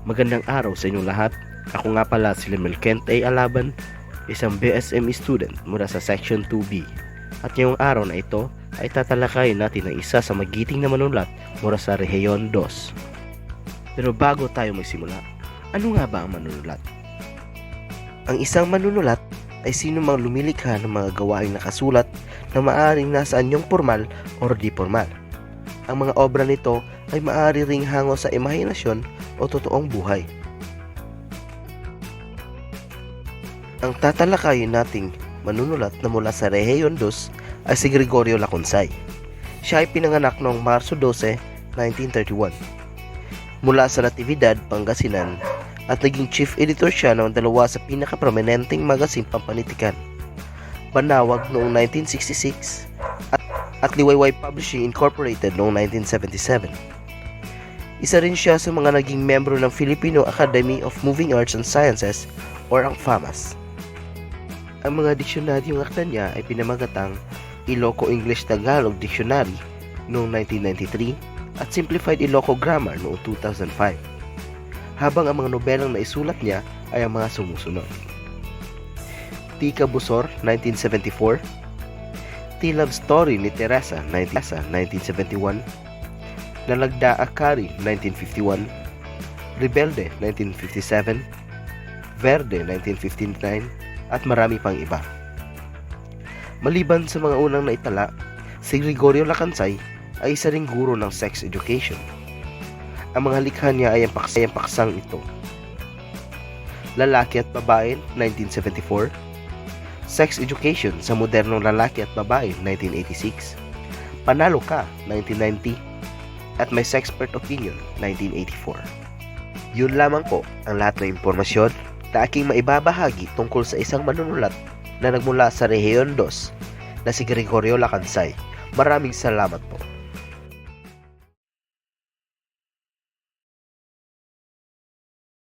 Magandang araw sa inyong lahat. Ako nga pala si Lemel Kent A. Alaban, isang BSME student mula sa Section 2B. At ngayong araw na ito ay tatalakayin natin ang isa sa magiting na manunulat mula sa Rehiyon 2. Pero bago tayo magsimula, ano nga ba ang manunulat? Ang isang manunulat ay sino mang lumilikha ng mga gawaing nakasulat na maaaring nasa anyong formal o di formal. Ang mga obra nito ay maaari ring hango sa imahinasyon o totoong buhay. Ang tatalakayin nating manunulat na mula sa Rehiyon 2 ay si Gregorio Laconsay. Siya ay pinanganak noong Marso 12, 1931. Mula sa Natividad, Pangasinan, at naging chief editor siya ng dalawa sa pinakaprominenteng magazine pampanitikan, Banawag noong 1966 at Liwayway Publishing Incorporated noong 1977. Isa rin siya sa mga naging membro ng Filipino Academy of Moving Arts and Sciences or ang FAMAS. Ang mga diksyonaryo ng akda niya ay pinamagatang Iloco-English-Tagalog Dictionary noong 1993 at Simplified Iloco Grammar noong 2005. Habang ang mga nobelang naisulat niya ay ang mga sumusunod: Tika Busor, 1974, T-Love Story ni Teresa, 1971, Nalagda Akari, 1951, Rebelde, 1957, Verde, 1959, at marami pang iba. Maliban sa mga unang naitala, si Gregorio Laconsay ay isa ring guro ng sex education. Ang mga likha niya ay ang paksang ito: Lalaki at Babae, 1974, Sex Education sa Modernong Lalaki at Babae, 1986, Panalo Ka, 1990, at My Sexpert Opinion, 1984. Yun lamang po ang lahat ng impormasyon na aking maibabahagi tungkol sa isang manunulat na nagmula sa Rehiyon 2 na si Gregorio Laconsay. Maraming salamat po.